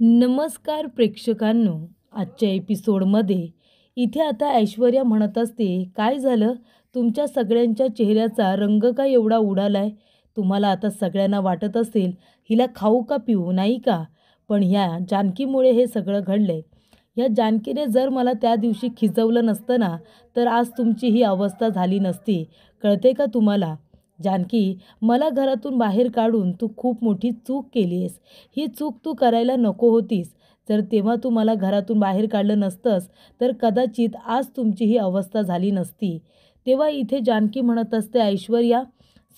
नमस्कार प्रेक्षकांनो, आजच्या एपिसोडमध्ये इथे आता ऐश्वर्या म्हणत असते, काय झालं तुमच्या सगळ्यांच्या चेहऱ्याचा रंग का एवढा उडालाय? तुम्हाला आता सगळ्यांना वाटत असेल हिला खाऊ का पिऊ नाही का? पण ह्या जानकीमुळे हे सगळं घडलंय. ह्या जानकीने जर मला त्या दिवशी खिजवलं नसतं ना, तर आज तुमची ही अवस्था झाली नसती. कळते का तुम्हाला? जानकी, मला घरातून बाहेर काढून तू खूप मोठी चूक केली आहेस. ही चूक तू करायला नको होतीस. जर तेव्हा तू मला घरातून बाहेर काढलं नसतंस तर कदाचित आज तुमची ही अवस्था झाली नसती. तेव्हा इथे जानकी म्हणत असते, ऐश्वर्या,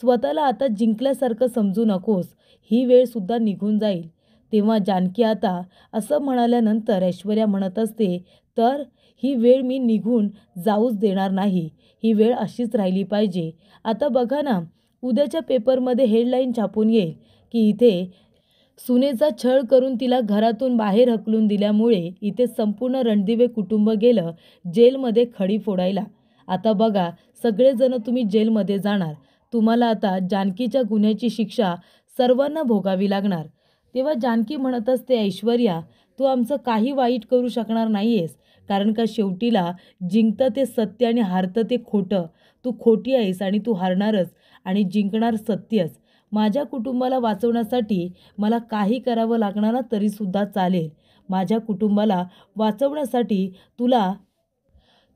स्वतःला आता जिंकल्यासारखं समजू नकोस. ही वेळसुद्धा निघून जाईल. तेव्हा जानकी आता असं म्हणाल्यानंतर ऐश्वर्या म्हणत असते, तर ही वेळ मी निघून जाऊच देणार नाही. ही वेळ अशीच राहिली पाहिजे. आता बघा ना, उद्याच्या पेपरमध्ये हेडलाईन छापून येईल की इथे सुनेचा छळ करून तिला घरातून बाहेर हकलून दिल्यामुळे इथे संपूर्ण रणदिवे कुटुंब गेलं जेलमध्ये खडी फोडायला. आता बघा, सगळेजण तुम्ही जेलमध्ये जाणार. तुम्हाला आता जानकीच्या गुन्ह्याची शिक्षा सर्वांना भोगावी लागणार. तेव्हा जानकी म्हणत असते, ऐश्वर्या, तू आमचं काही वाईट करू शकणार नाही आहेस. कारण का शेवटीला जिंकतं ते सत्य आणि हारतं ते खोटं. तू खोटी आहेस आणि तू हारणारच आणि जिंकणार सत्यच. माझ्या कुटुंबाला वाचवण्यासाठी मला काही करावं लागणार ना तरीसुद्धा चालेल. माझ्या कुटुंबाला वाचवण्यासाठी तुला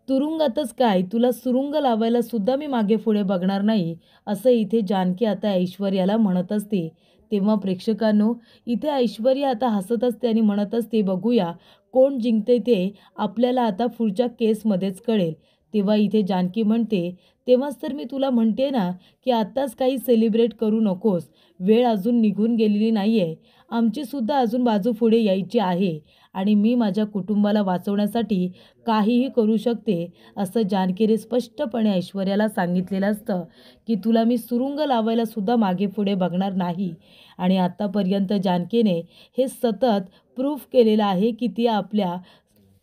तुरुंगातच काय, तुला सुरुंग लावायला सुद्धा मी मागे पुढे बघणार नाही, असं इथे जानकी आता ऐश्वर्याला म्हणत असते. तेव्हा प्रेक्षकांनो, इथे ऐश्वर्या आता हसत असते आणि म्हणत असते, बघूया कोण जिंकते ते आपल्याला आता पुढच्या केसमध्येच कळेल. तेव्हा इथे जानकी म्हणते, तेव्हाच तर मी तुला म्हणते ना की आत्ताच काही सेलिब्रेट करू नकोस. वेळ अजून निघून गेलेली नाही आहे. आमचीसुद्धा अजून बाजू पुढे यायची आहे आणि मी माझ्या कुटुंबाला वाचवण्यासाठी काहीही करू शकते, असं जानकीने स्पष्टपणे ऐश्वर्याला सांगितलेलं असतं की तुला मी सुरुंग लावायला सुद्धा मागे पुढे बघणार नाही. आणि आत्तापर्यंत जानकीने हे सतत प्रूफ केलेलं आहे की ती आपल्या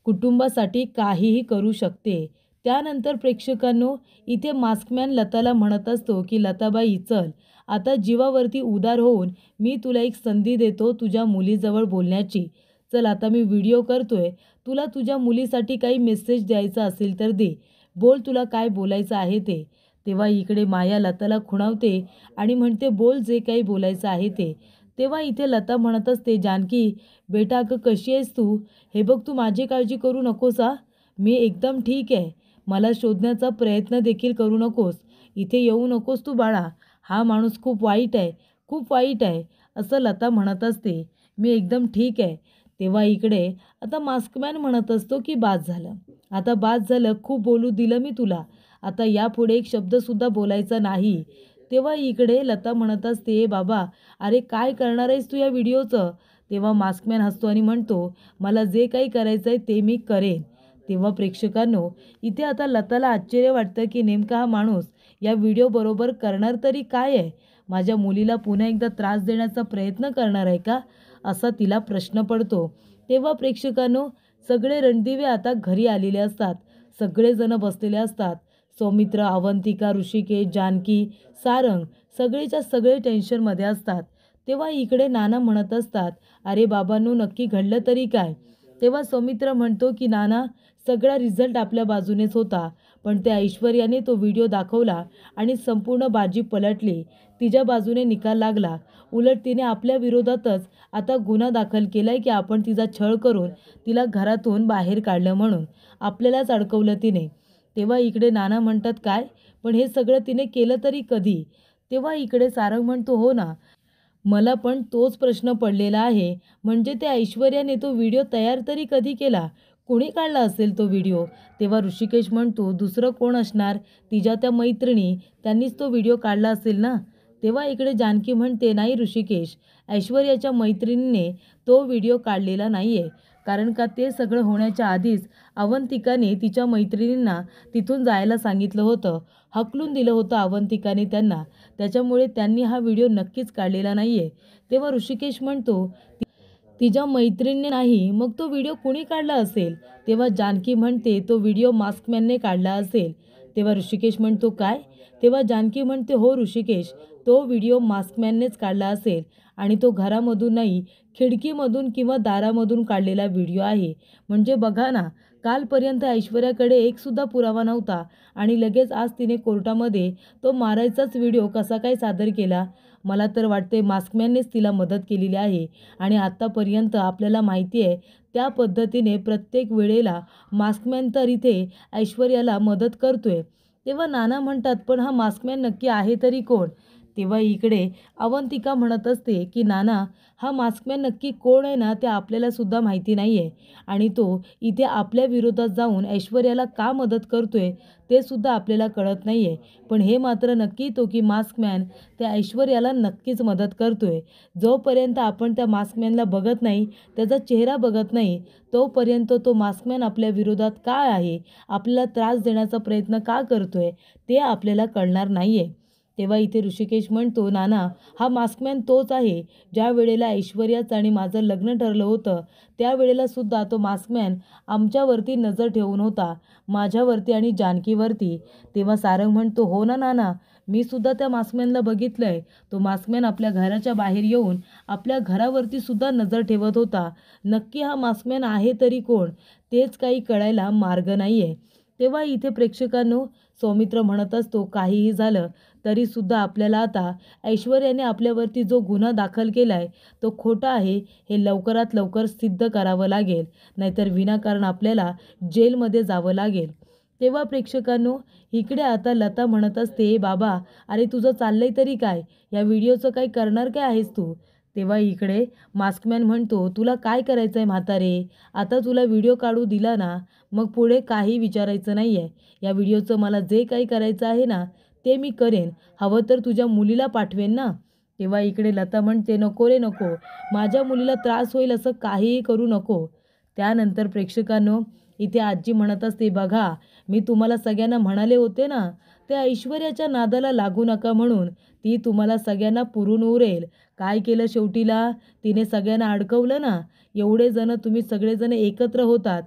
कुटुंबासाठी काहीही करू शकते. त्यानंतर प्रेक्षकांनो, इथे मास्कमॅन लताला म्हणत असतो की लताबाई, चल आता जीवावरती उदार होऊन मी तुला एक संधी देतो तुझ्या मुलीजवळ बोलण्याची. चल आता मी व्हिडिओ करतोय. तुला तुझ्या मुलीसाठी काही मेसेज द्यायचा असेल तर दे. बोल, तुला काय बोलायचं आहे ते. तेव्हा इकडे माया लताला खुणावते आणि म्हणते, बोल जे काही बोलायचं आहे ते. तेव्हा इथे लता म्हणत असते, जानकी बेटा, अगं कशी आहेस तू? हे बघ, तू माझी काळजी करू नकोस हा. मी एकदम ठीक आहे. मला शोधण्याचा प्रयत्न देखील करू नकोस. इथे येऊ नकोस तू बाळा. हा माणूस खूप वाईट आहे, खूप वाईट आहे, असं लता म्हणत असते. मी एकदम ठीक आहे. तेव्हा इकडे आता मास्कमॅन म्हणत असतो की बास झालं. आता बास झालं, खूप बोलू दिलं मी तुला. आता यापुढे एक शब्दसुद्धा बोलायचा नाही. तेव्हा इकडे लता म्हणत असते, बाबा अरे काय करणार आहेस तू या व्हिडिओचं? तेव्हा मास्कमॅन हसतो आणि म्हणतो, मला जे काही करायचं आहे ते मी करेन. तेव्हा प्रेक्षकांनो, इथे आता लताला आश्चर्य वाटतं की नेमका हा माणूस या व्हिडिओबरोबर करणार तरी काय आहे? माझ्या मुलीला पुन्हा एकदा त्रास देण्याचा प्रयत्न करणार आहे का? असा तिला प्रश्न पडतो. तेव्हा प्रेक्षकांनो, सगळे रणदिवे आता घरी आलेले असतात. सगळेजण बसलेले असतात. सौमित्र, अवंतिका, ऋषिकेश, जानकी, सारंग सगळेच्या सगळे टेन्शनमध्ये असतात. तेव्हा इकडे नाना म्हणत असतात, अरे बाबांनो, नक्की घडलं तरी काय? तेव्हा सौमित्र म्हणतो की नाना, सगळा रिझल्ट आपल्या बाजूनेच होता. पण त्या ऐश्वर्याने तो व्हिडिओ दाखवला आणि संपूर्ण बाजी पलटली. तिच्या बाजूने निकाल लागला. उलट तिने आपल्या विरोधातच आता गुन्हा दाखल केलाय की आपण तिचा छळ करून तिला घरातून बाहेर काढलं म्हणून. आपल्यालाच अडकवलं तिने. तेव्हा इकडे नाना म्हणतात, काय? पण हे सगळं तिने केलं तरी कधी? तेव्हा इकडे सारंग म्हणतो, हो ना, मला पण तोच प्रश्न पडलेला आहे. म्हणजे त्या ऐश्वर्याने तो व्हिडिओ तयार तरी कधी केला? कोणी काढला असेल तो व्हिडिओ? तेव्हा ऋषिकेश म्हणतो, दुसरं कोण असणार? तिच्या त्या मैत्रिणी, त्यांनीच तो व्हिडिओ काढला असेल ना. तेव्हा इकडे जानकी म्हणते, नाही ऋषिकेश, ऐश्वर्याच्या मैत्रिणीने तो व्हिडिओ काढलेला नाही आहे. कारण का ते सगळं होण्याच्या आधीच अवंतिकाने तिच्या मैत्रिणींना तिथून जायला सांगितलं होतं. हकलून दिलं होतं अवंतिकाने त्यांना. त्याच्यामुळे त्यांनी हा व्हिडिओ नक्कीच काढलेला नाही आहे. तेव्हा ऋषिकेश म्हणतो, तिच्या मैत्रिणीने नाही, मग तो व्हिडिओ कुणी काढला असेल? तेव्हा जानकी म्हणते, तो व्हिडिओ मास्कमॅनने काढला असेल. तेव्हा ऋषिकेश म्हणतो काय? तेव्हा जानकी म्हणते हो ऋषिकेश, तो व्हिडिओ मास्कमॅननेच काढला असेल आणि तो घरामधून नाही, खिडकीमधून किंवा दारामधून काढलेला व्हिडिओ आहे. म्हणजे बघा ना, कालपर्यंत ऐश्वर्याकडे एकसुद्धा पुरावा नव्हता आणि लगेच आज तिने कोर्टामध्ये तो मारायचाच व्हिडिओ कसा काय सादर केला? मला तर वाटते मास्कमॅननेच तिला मदत केलेली आहे आणि आत्तापर्यंत आपल्याला माहिती आहे त्या पद्धतीने प्रत्येक वेळेला मास्कमॅन तर इथे ऐश्वर्याला मदत करतोय. तेव्हा नाना म्हणतात पण हा मास्कमॅन नक्की आहे तरी कोण? तेव्हा इकडे अवंतिका म्हणत असते की नाना, हा मास्कमॅन नक्की कोण आहे ना ते आपल्याला सुद्धा माहिती नाही आहे आणि तो इथे आपल्या विरोधात जाऊन ऐश्वर्याला का मदत करतोय ते सुद्धा आपल्याला कळत नाही आहे. पण हे मात्र नक्की तो की मास्कमॅन त्या ऐश्वर्याला नक्कीच मदत करतोय. जोपर्यंत आपण त्या मास्कमॅनला बघत नाही, त्याचा चेहरा बघत नाही, तोपर्यंत तो मास्कमॅन आपल्या विरोधात का आहे, आपल्याला त्रास देण्याचा प्रयत्न का करतोय ते आपल्याला कळणार नाही आहे. तेव्हा इथे ऋषिकेश म्हणतो नाना, हा मास्कमॅन तोच आहे. ज्या वेळेला ऐश्वर्याचं आणि माझं लग्न ठरलं होतं त्यावेळेला सुद्धा तो मास्कमॅन आमच्यावरती नजर ठेवून होता, माझ्यावरती आणि जानकीवरती. तेव्हा सारंग म्हणतो हो ना नाना, मी सुद्धा त्या मास्कमॅनला बघितलं आहे. तो मास्कमॅन आपल्या घराच्या बाहेर येऊन आपल्या घरावरती सुद्धा नजर ठेवत होता. नक्की हा मास्कमॅन आहे तरी कोण तेच काही कळायला मार्ग नाही आहे. तेव्हा इथे प्रेक्षकांनो, सौमित्र म्हणत असतो काहीही झालं तरीसुद्धा आपल्याला आता ऐश्वर्याने आपल्यावरती जो गुन्हा दाखल केला आहे तो खोटा आहे हे लवकरात लवकर सिद्ध करावं लागेल, नाहीतर विनाकारण आपल्याला जेलमध्ये जावं लागेल. तेव्हा प्रेक्षकांनो, इकडे आता लता म्हणत असते बाबा, अरे तुझं चाललंय तरी काय? या व्हिडिओचं काय करणार काय आहेस तू? तेव्हा इकडे मास्कमॅन म्हणतो तुला काय करायचं आहे म्हातारे? आता तुला व्हिडिओ काढू दिला ना, मग पुढे काही विचारायचं नाही आहे. या व्हिडिओचं मला जे काही करायचं आहे ना ते मी करेन, हवं तर तुझ्या मुलीला पाठवेन ना. तेव्हा इकडे लता म्हणते नको रे नको, माझ्या मुलीला त्रास होईल असं काहीही करू नको. त्यानंतर प्रेक्षकांनो, इथे आजी म्हणत असते बघा, मी तुम्हाला सगळ्यांना म्हणाले होते ना, त्या ऐश्वर्याच्या नादाला लागू नका म्हणून. ती तुम्हाला सगळ्यांना पुरून उरेल. काय केलं शेवटीला? तिने सगळ्यांना अडकवलं ना. एवढे जण तुम्ही सगळेजण एकत्र होतात,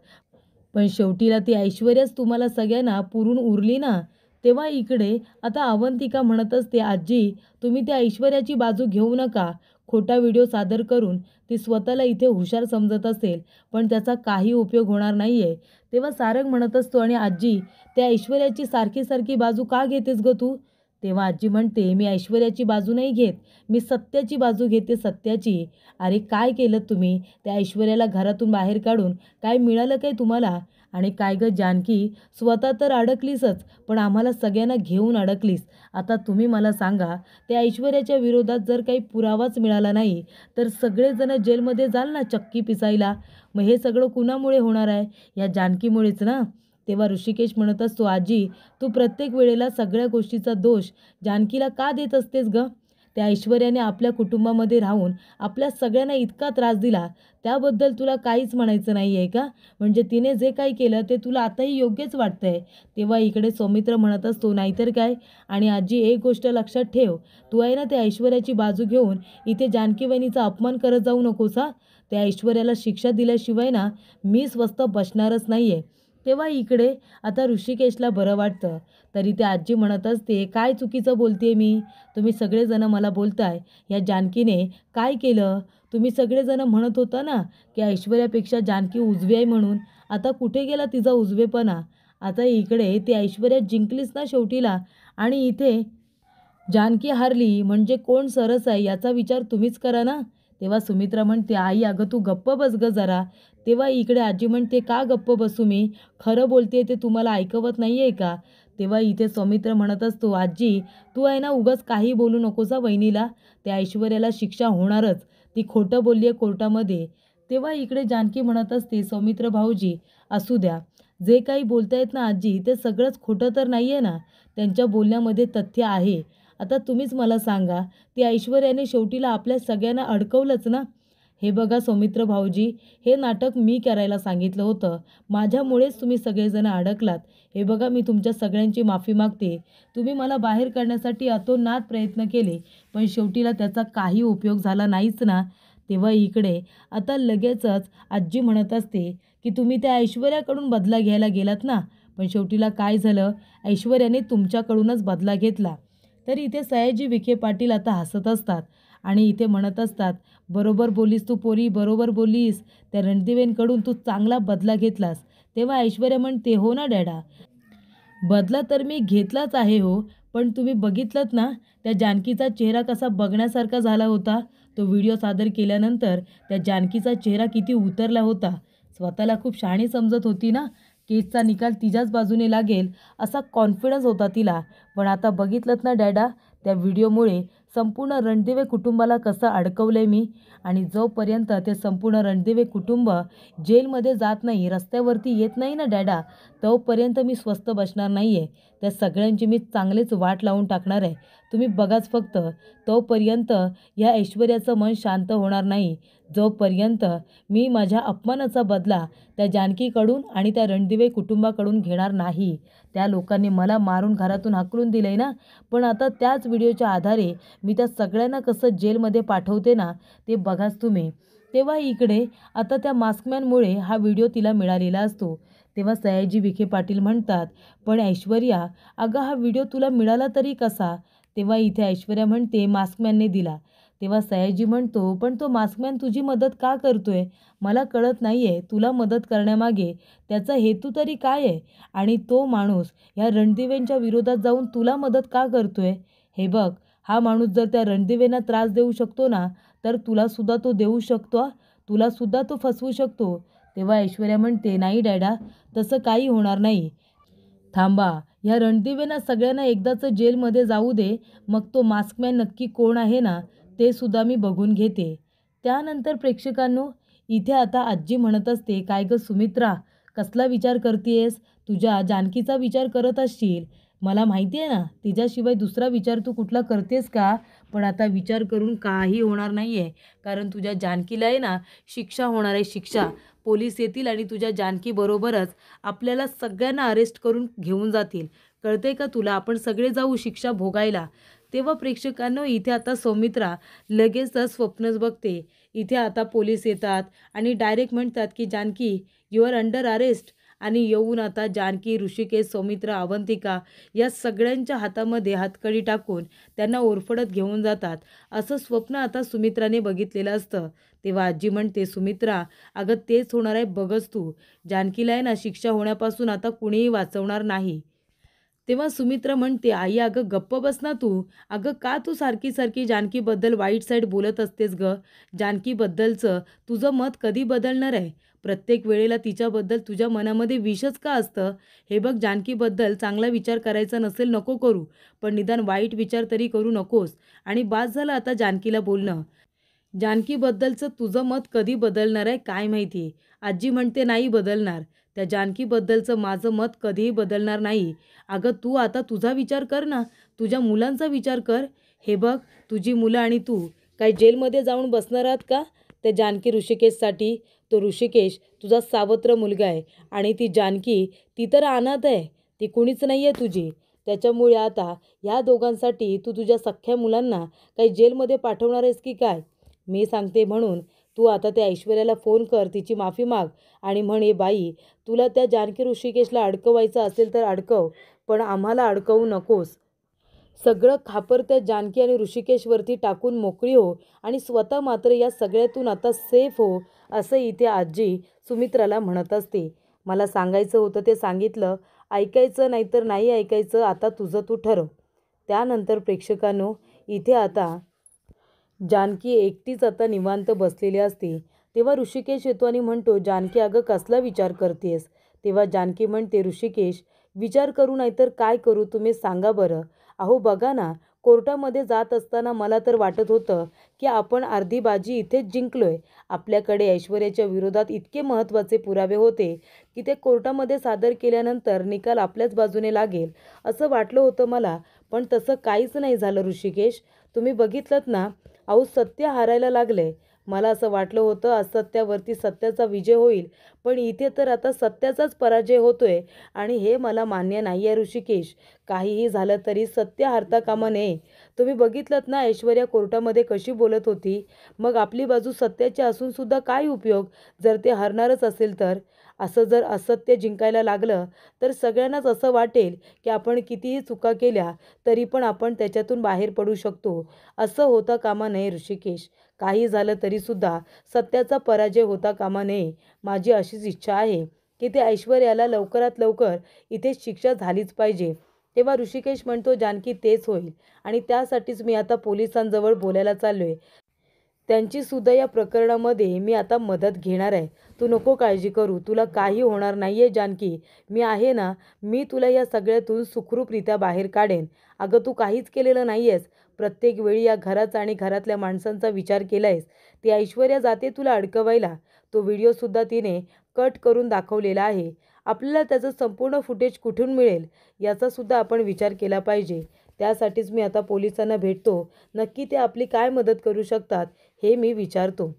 पण शेवटीला ती ऐश्वर्याच तुम्हाला सगळ्यांना पुरून उरली ना. तेव्हा इकडे आता अवंतिका म्हणत असते आजी, तुम्ही त्या ऐश्वर्याची बाजू घेऊ नका. खोटा व्हिडिओ सादर करून ती स्वतःला इथे हुशार समजत असेल, पण त्याचा काही उपयोग होणार नाही आहे. तेव्हा सारंग म्हणत असतो आणि आजी, त्या ऐश्वर्याची सारखी सारखी बाजू का घेतेस गं तू? तेव्हा आजी म्हणते मी ऐश्वर्याची बाजू नाही घेत, मी सत्याची बाजू घेते, सत्याची. अरे काय केलं तुम्ही? त्या ऐश्वर्याला घरातून बाहेर काढून काय मिळालं काय तुम्हाला? आणि काय गं जानकी, स्वतः तर अडकलीसच, पण आम्हाला सगळ्यांना घेऊन अडकलीस. आता तुम्ही मला सांगा, त्या ऐश्वर्याच्या विरोधात जर काही पुरावाच मिळाला नाही तर सगळेजण जेलमध्ये जाल ना चक्की पिसायला. मग हे सगळं कुणामुळे होणार आहे? या जानकीमुळेच ना. तेव्हा ऋषिकेश म्हणत असतो आजी, तू प्रत्येक वेळेला सगळ्या गोष्टीचा दोष जानकीला का देत असतेस गं? त्या ऐश्वर्याने आपल्या कुटुंबामध्ये राहून आपल्या सगळ्यांना इतका त्रास दिला, त्याबद्दल तुला काहीच म्हणायचं नाही आहे का? म्हणजे तिने जे काही केलं ते तुला आताही योग्यच वाटतंय. तेव्हा इकडे सौमित्र म्हणत असतो नाहीतर काय. आणि आजी एक गोष्ट लक्षात ठेव, तू आहे ना त्या ऐश्वर्याची बाजू घेऊन इथे जानकी वहिनीचा अपमान करत जाऊ नकोस हा. त्या ऐश्वर्याला शिक्षा दिल्याशिवाय ना मी स्वस्थ बसणारच नाही आहे. तेव्हा इकडे आता ऋषिकेशला बरं वाटतं. तरी ते आजी म्हणत असते काय चुकीचं बोलते मी? तुम्ही सगळेजण मला बोलताय या जानकीने काय केलं? तुम्ही सगळेजण म्हणत होता ना की ऐश्वर्यापेक्षा जानकी उजवी आहे म्हणून. आता कुठे गेला तिचा उजवेपणा? आता इकडे ती ऐश्वर्या जिंकलीच ना शेवटीला, आणि इथे जानकी हारली म्हणजे कोण सरस आहे याचा विचार तुम्हीच करा ना. तेव्हा सुमित्रा म्हणते आई अगं तू गप्प बस गं जरा. तेव्हा इकडे आजी म्हणते का गप्प बसू मी? खरं बोलते ते तुम्हाला ऐकवत नाही आहे का? तेव्हा इथे सौमित्र म्हणत असतो आजी, तू आहे ना उगाच काही बोलू नकोस वहिनीला. त्या ऐश्वर्याला शिक्षा होणारच, ती खोटं बोलली आहे कोर्टामध्ये. तेव्हा इकडे जानकी म्हणत असते सौमित्र भाऊजी, असू द्या, जे काही बोलतायत ना आजी ते सगळंच खोटं तर नाही आहे ना. त्यांच्या बोलण्यामध्ये तथ्य आहे. आता तुम्हीच मला सांगा, ती ऐश्वर्याने शेवटीला आपल्या सगळ्यांना अडकवलंच ना. हे बघा सौमित्र भाऊजी, हे नाटक मी करायला सांगितलं होतं, माझ्यामुळेच तुम्ही सगळेजण अडकलात. हे बघा मी तुमच्या सगळ्यांची माफी मागते. तुम्ही मला बाहेर काढण्यासाठी अतोनात प्रयत्न केले, पण शेवटीला त्याचा काही उपयोग झाला नाहीच ना. तेव्हा इकडे आता लगेचच आजी म्हणत असते की तुम्ही त्या ऐश्वर्याकडून बदला घ्यायला गेलात ना, पण शेवटीला काय झालं, ऐश्वर्याने तुमच्याकडूनच बदला घेतला. तर इथे सयाजी विखे पाटील आता हसत असतात आणि इथे म्हणत असतात, बरोबर बोलीस तू पोरी, बरोबर बोलीस. त्या रणदिवेंकडून तू चांगला बदला घेतलास. तेव्हा ऐश्वर्या म्हणते, हो ना डॅडा, बदला तर मी घेतलाच आहे हो. पण तुम्ही बघितलंत ना त्या जानकीचा चेहरा कसा बघण्यासारखा झाला होता. तो व्हिडिओ सादर केल्यानंतर त्या जानकीचा चेहरा किती उतरला होता. स्वतःला खूप शहाणी समजत होती ना, केसचा निकाल तिच्याच बाजूने लागेल असा कॉन्फिडन्स होता तिला. पण आता बघितलंत ना डॅडा, त्या व्हिडिओमुळे संपूर्ण रणदिवे कुटुंबाला कसं अडकवलंय मी. आणि जोपर्यंत ते संपूर्ण रणदिवे कुटुंब जेलमध्ये जात नाही, रस्त्यावरती येत नाही ना डॅडा, तोपर्यंत मी स्वस्थ बसणार नाही आहे. त्या सगळ्यांची मी चांगलीच वाट लावून टाकणार आहे. तुम्ही बघाच फक्त. तोपर्यंत या ऐश्वर्याचं मन शांत होणार नाही, जोपर्यंत मी माझ्या अपमानाचा बदला त्या जानकीकडून आणि त्या रणदिवे कुटुंबाकडून घेणार नाही. त्या लोकांनी मला मारून घरातून हाकलून दिलं आहे ना, पण आता त्याच व्हिडिओच्या आधारे मी त्या सगळ्यांना कसं जेलमध्ये पाठवते ना, ते बघाच तुम्ही. तेव्हा इकडे आता त्या मास्कमॅनमुळे हा व्हिडिओ तिला मिळालेला असतो. तेव्हा सयाजी विखे पाटील म्हणतात, पण ऐश्वर्या, अगं हा व्हिडिओ तुला मिळाला तरी कसा. तेव्हा इथे ऐश्वर्या म्हणते, मास्कमॅनने दिला. तेव्हा सयाजी म्हणतो, पण तो मास्कमॅन तुझी मदत का करतोय, मला कळत नाही आहे. तुला मदत करण्यामागे त्याचा हेतू तरी काय आहे. आणि तो माणूस ह्या रणदिवेंच्या विरोधात जाऊन तुला मदत का करतोय. हे बघ, हा माणूस जर त्या रणदिवेंना त्रास देऊ शकतो ना, तर तुलासुद्धा तो देऊ शकतो, तुलासुद्धा तो फसवू शकतो. तेव्हा ऐश्वर्या म्हणते, नाही डॅडा, तसं काही होणार नाही. थांबा, ह्या रणदिवेंना सगळ्यांना एकदाचं जेलमध्ये जाऊ दे, मग तो मास्कमॅन नक्की कोण आहे ना, ते सुद्धा मी बघून घेते. त्यानंतर प्रेक्षकांनो, इथे आता आजी म्हणत असते, काय गं सुमित्रा, कसला विचार करतेयस. तुझ्या जानकीचा विचार करत असशील, मला माहिती आहे ना. तिच्याशिवाय दुसरा विचार तू कुठला करतेस का. पण आता विचार करून काही होणार नाही आहे, कारण तुझ्या जानकीला आहे ना शिक्षा होणार आहे, शिक्षा. पोलीस येतील आणि तुझ्या जानकीबरोबरच आपल्याला सगळ्यांना अरेस्ट करून घेऊन जातील. कळते का तुला, आपण सगळे जाऊ शिक्षा भोगायला. तेव्हा प्रेक्षकांनो, इथे आता सौमित्रा लगेचच स्वप्नच बघते. इथे आता पोलीस येतात आणि डायरेक्ट म्हणतात की Janaki, you are under arrest. आणि येऊन आता जानकी, ऋषिकेश, सौमित्रा, अवंतिका या सगळ्यांच्या हातामध्ये हातकडी टाकून त्यांना ओरफडत घेऊन जातात. असं स्वप्न आता सुमित्राने बघितलेलं असतं. तेव्हा आजी म्हणते, सुमित्रा, अगं तेच होणार आहे बघच तू. जानकीला आहे ना शिक्षा होण्यापासून आता कुणीही वाचवणार नाही. तेव्हा सुमित्रा म्हणते, आई अगं गप्प बस ना तू. अगं का तू सारखी सारखी जानकीबद्दल वाईट साईड बोलत असतेस गं. जानकीबद्दलचं तुझं मत कधी बदलणार आहे. प्रत्येक वेळेला तिच्याबद्दल तुझ्या मनामध्ये विषच का असतं. हे बघ, जानकीबद्दल चांगला विचार करायचा नसेल नको करू, पण निदान वाईट विचार तरी करू नकोस. आणि बास झालं आता जानकीला बोलणं. जानकीबद्दलचं तुझं मत कधी बदलणार आहे काय माहिती. आजी म्हणते, नाही बदलणार. त्या जानकीबद्दलचं माझं मत कधीही बदलणार नाही. अगं तू आता तुझा विचार कर ना, तुझ्या मुलांचा विचार कर. हे बघ, तुझी मुलं आणि तू काय जेलमध्ये जाऊन बसणार आहात का त्या जानकी ऋषिकेशसाठी. तो ऋषिकेश तुझा सावत्र मुलगा आहे आणि ती जानकी, ती तर अनाथ आहे, ती कुणीच नाही आहे तुझी. त्याच्यामुळे आता ह्या दोघांसाठी तू तुझ्या सख्ख्या मुलांना काही जेलमध्ये पाठवणार आहेस की काय. मी सांगते म्हणून तू आता त्या ऐश्वर्याला फोन कर, तिची माफी माग आणि म्हणे, बाई, तुला त्या जानकी ऋषिकेशला अडकवायचं असेल तर अडकव, पण आम्हाला अडकवू नकोस. सगळं खापर त्या जानकी आणि ऋषिकेशवरती टाकून मोकळी हो आणि स्वतः मात्र या सगळ्यातून आता सेफ हो, असं इथे आजी सुमित्राला म्हणत असते. मला सांगायचं होतं ते सांगितलं, ऐकायचं नाहीतर नाही ऐकायचं आता तुझं तू ठरव. त्यानंतर प्रेक्षकांनो, इथे आता जानकी एकटीच आता निवांत बसलेली असते. तेव्हा ऋषिकेश येतो आणि म्हणतो, जानकी अगं कसला विचार करतेस. तेव्हा जानकी म्हणते, ऋषिकेश, विचार करू नाहीतर काय करू तुम्ही सांगा बरं. अहो बघा ना, कोर्टामध्ये जात असताना मला तर वाटत होतं की आपण अर्धी बाजी इथेच जिंकलोय. आपल्याकडे ऐश्वर्याच्या विरोधात इतके महत्त्वाचे पुरावे होते की ते कोर्टामध्ये सादर केल्यानंतर निकाल आपल्याच बाजूने लागेल असं वाटलं होतं मला. पण तसं काहीच नाही झालं ऋषिकेश. तुम्ही बघितलंत ना, अहो सत्य हारायला लागले. मला असं वाटलं होतं असत्यावरती सत्याचा विजय होईल, पण इथे तर आता सत्याचाच पराजय होतोय आणि हे मला मान्य नाही आहे ऋषिकेश. काहीही झालं तरी सत्य हारता कामा नये. तुम्ही बघितलंत ना ऐश्वर्या कोर्टामध्ये कशी बोलत होती. मग आपली बाजू सत्याची असूनसुद्धा काय उपयोग जर ते हरणारच असेल तर. असं जर असत्य जिंकायला लागलं तर सगळ्यांनाच असं वाटेल की आपण कितीही चुका केल्या तरी पण आपण त्याच्यातून बाहेर पडू शकतो. असं होता कामा नये ऋषिकेश. काही झालं तरीसुद्धा सत्याचा पराजय होता कामा नये. माझी अशीच इच्छा आहे की ते ऐश्वर्याला लवकरात लवकर इथे शिक्षा झालीच पाहिजे. तेव्हा ऋषिकेश म्हणतो, जानकी तेच होईल आणि त्यासाठीच मी आता पोलिसांजवळ बोलायला चाललोय. त्यांची सुद्धा या प्रकरणामध्ये मी आता मदत घेणार आहे. तू नको काळजी करू. तुला काही होणार नाही आहे जानकी. मी आहे ना. मी तुला या सगळ्यातून सुखरूपरित्या बाहेर काढेन. अगं तू काहीच केलेलं नाही आहेस. प्रत्येक वेळी या घराचा आणि घरातल्या माणसांचा विचार केला आहेस. ती ऐश्वर्या जाते तुला अडकवायला. तो व्हिडिओसुद्धा तिने कट करून दाखवलेला आहे. आपल्याला त्याचं संपूर्ण फुटेज कुठून मिळेल याचासुद्धा आपण विचार केला पाहिजे. त्यासाठीच मी आता पोलिसांना भेटतो. नक्की ते आपली काय मदत करू शकतात हे मी विचारतो.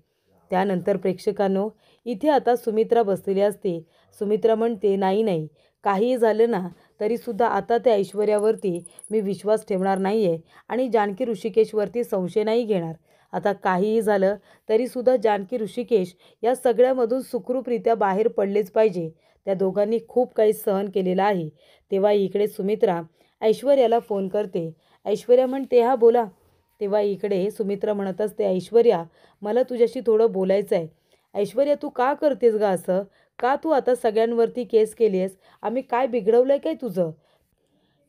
त्यानंतर प्रेक्षकांनो, इथे आता सुमित्रा बसलेली असते. सुमित्रा म्हणते, नाही नाही, काहीही झालं ना तरीसुद्धा आता त्या ऐश्वर्यावरती मी विश्वास ठेवणार नाही आहे आणि जानकी ऋषिकेशवरती संशय नाही घेणार. आता काहीही झालं तरीसुद्धा जानकी ऋषिकेश या सगळ्यामधून सुखरूपरित्या बाहेर पडलेच पाहिजे. त्या दोघांनी खूप काही सहन केलेलं आहे. तेव्हा इकडे सुमित्रा ऐश्वर्याला फोन करते. ऐश्वर्या म्हणते, हां बोला. तेव्हा इकडे सुमित्रा म्हणत असते, ऐश्वर्या मला तुझ्याशी थोडं बोलायचं आहे. ऐश्वर्या तू का करतेस ग असं? का तू आता सगळ्यांवरती केस केली आहेस? आम्ही काय बिघडवलं आहे काय तुझं?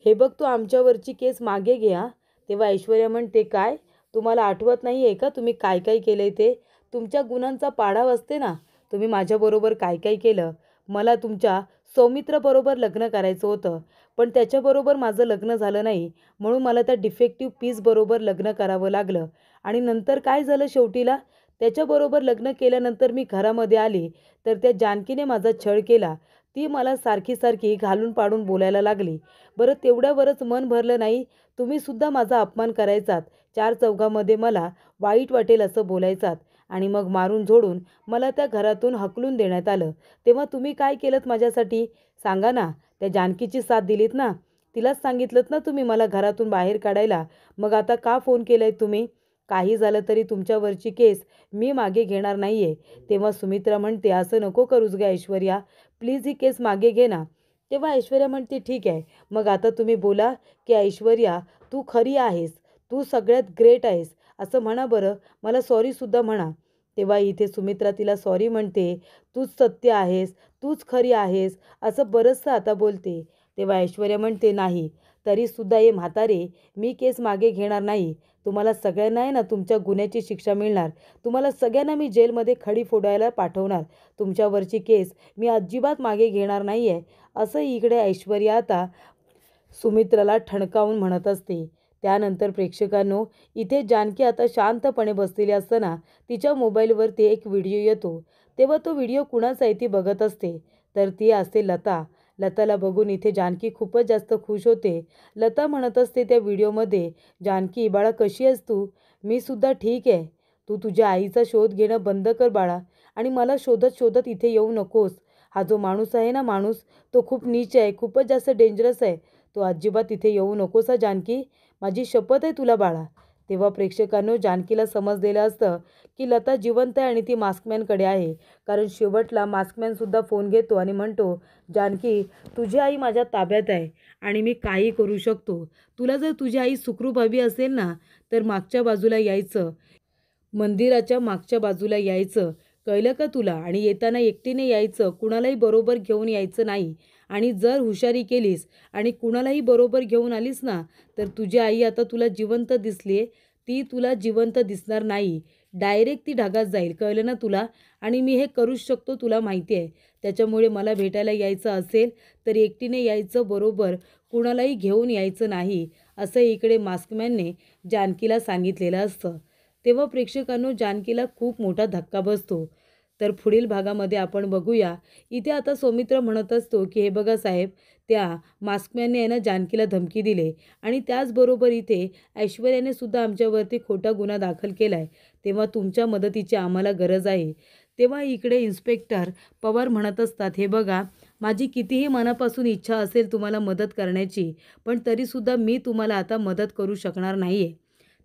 हे बघ तू आमच्यावरची केस मागे घे हां. तेव्हा ऐश्वर्या म्हणते, काय तुम्हाला आठवत नाही आहे का तुम्ही काय काय केलं आहे ते? तुमच्या गुणांचा पाढा वाचते ना. तुम्ही माझ्याबरोबर काय काय केलं. मला तुमच्या सौमित्रबरोबर लग्न करायचं होतं पण त्याच्याबरोबर माझं लग्न झालं नाही म्हणून मला त्या डिफेक्टिव्ह पीसबरोबर लग्न करावं लागलं. आणि नंतर काय झालं शेवटीला? त्याच्याबरोबर लग्न केल्यानंतर मी घरामध्ये आले तर त्या जानकीने माझा छळ केला. ती मला सारखी सारखी घालून पाडून बोलायला लागली. बरं तेवढ्यावरच मन भरलं नाही. तुम्हीसुद्धा माझा अपमान करायचात. चार चौघामध्ये मला वाईट वाटेल असं बोलायचात आणि मग मारून झोडून मला त्या घरातून हकलून देण्यात आलं. तेव्हा तुम्ही काय केलंत माझ्यासाठी? सांगा ना. त्या जानकीची साथ दिलीत ना. तिलाच सांगितलंत ना तुम्ही मला घरातून बाहेर काढायला. मग आता का फोन केलाय तुम्ही? काही झालं तरी तुमच्यावरची केस मी मागे घेणार नाही आहे. तेव्हा सुमित्रा म्हणते, असं नको करूच ग ऐश्वर्या. प्लीज ही केस मागे घे ना. तेव्हा ऐश्वर्या म्हणते, ठीक आहे. मग आता तुम्ही बोला की ऐश्वर्या तू खरी आहेस. तू सगळ्यात ग्रेट आहेस असं म्हणा बरं. मला सॉरीसुद्धा म्हणा. तेव्हा इथे सुमित्रा तिला सॉरी म्हणते. तूच सत्य आहेस. तूच खरी आहेस असं बरंचसं आता बोलते. तेव्हा ऐश्वर्या म्हणते, नाही तरीसुद्धा हे म्हातारे मी केस मागे घेणार नाही. तुम्हाला सगळ्यांना आहे ना तुमच्या गुन्ह्याची शिक्षा मिळणार. तुम्हाला सगळ्यांना मी जेलमध्ये खडी फोडायला पाठवणार. तुमच्यावरची केस मी अजिबात मागे घेणार नाही आहे असं इकडे ऐश्वर्या आता सुमित्राला ठणकावून म्हणत असते. त्यानंतर प्रेक्षकांनो, इथे जानकी आता शांतपणे बसलेली असताना तिच्या मोबाईलवरती एक व्हिडिओ येतो. तेव्हा तो व्हिडिओ कुणाचा आहे ती बघत असते. तर ती असते लता. लताला बघून इथे जानकी खूपच जास्त खुश होते. लता म्हणत असते त्या व्हिडिओमध्ये, जानकी बाळा कशी आहेस तू? मी सुद्धा ठीक आहे. तू तुझ्या आईचा शोध घेणं बंद कर बाळा आणि मला शोधत शोधत इथे येऊ नकोस. हा जो माणूस आहे ना माणूस, तो खूप नीच आहे, खूपच जास्त डेंजरस आहे. तो अजिबात इथे येऊ नकोस हा जानकी. माझी शपथ आहे तुला बाळा. तेव्हा प्रेक्षकांनो, जानकीला समजलेलं असतं की लता जिवंत आहे आणि ती मास्कमॅनकडे आहे. कारण शेवटला मास्कमॅनसुद्धा फोन घेतो आणि म्हणतो, जानकी तुझी आई माझ्या ताब्यात आहे आणि मी काही करू शकतो. तुला जर तुझी आई सुखरूप हवी असेल ना तर मागच्या बाजूला यायचं. मंदिराच्या मागच्या बाजूला यायचं. कळलं का तुला? आणि येताना एकटीने यायचं. कुणालाही बरोबर घेऊन यायचं नाही. आणि जर हुशारी केलीस आणि कुणालाही बरोबर घेऊन आलीस ना तर तुझी आई आता तुला जिवंत दिसली. ती तुला जिवंत दिसणार नाही. डायरेक्ट ती ढगात जाईल. कळलं ना तुला? आणि मी हे करूच शकतो तुला माहिती आहे. त्याच्यामुळे मला भेटायला यायचं असेल तर एकटीने यायचं, बरोबर कुणालाही घेऊन यायचं नाही असं इकडे मास्कमॅनने जानकीला सांगितलेलं असतं. तेव्हा प्रेक्षकांनो, जानकीला खूप मोठा धक्का बसतो. तर पुढील भागामध्ये आपण बघूया. इथे आता सौमित्र म्हणत असतो की हे बघा साहेब, त्या मास्कमॅनने आहे ना जानकीला धमकी दिली आणि त्याचबरोबर इथे ऐश्वर्याने सुद्धा आमच्यावरती खोटा गुन्हा दाखल केला आहे. तेव्हा तुमच्या मदतीची आम्हाला गरज आहे. तेव्हा इकडे इन्स्पेक्टर पवार म्हणत असतात, हे बघा माझी कितीही मनापासून इच्छा असेल तुम्हाला मदत करण्याची पण तरीसुद्धा मी तुम्हाला आता मदत करू शकणार नाही आहे.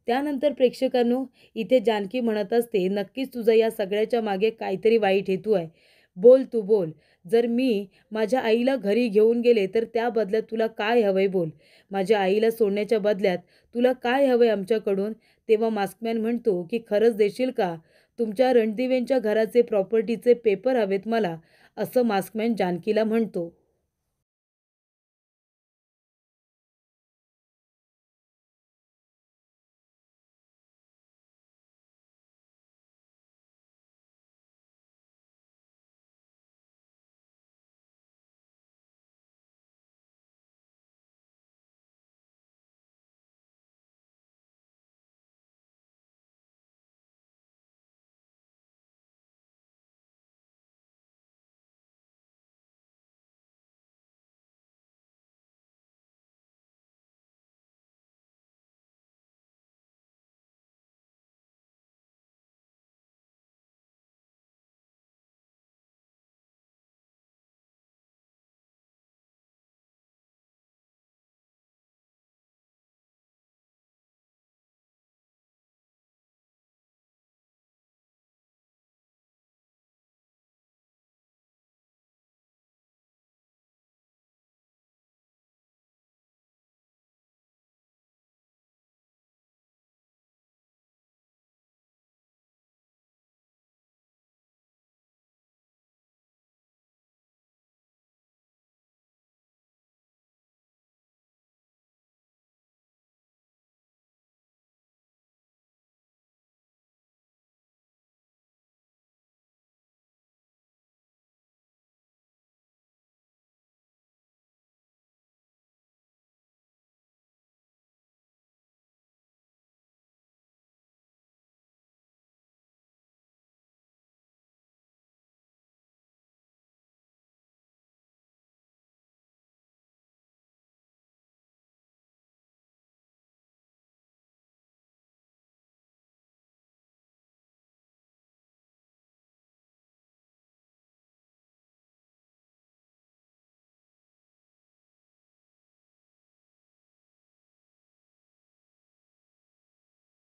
त्यानंतर प्रेक्षकांनो, इथे जानकी म्हणत असते, नक्कीच तुझं या सगळ्याच्या मागे काहीतरी वाईट हेतू आहे. बोल तू बोल. जर मी माझ्या आईला घरी घेऊन गेले तर त्या बदल्यात तुला काय हवंय बोल. माझ्या आईला सोडण्याच्या बदल्यात तुला काय हवंय आमच्याकडून? तेव्हा मास्कमॅन म्हणतो की खरंच देशील का? तुमच्या रणदिवेंच्या घराचे प्रॉपर्टीचे पेपर हवेत मला, असं मास्कमॅन जानकीला म्हणतो.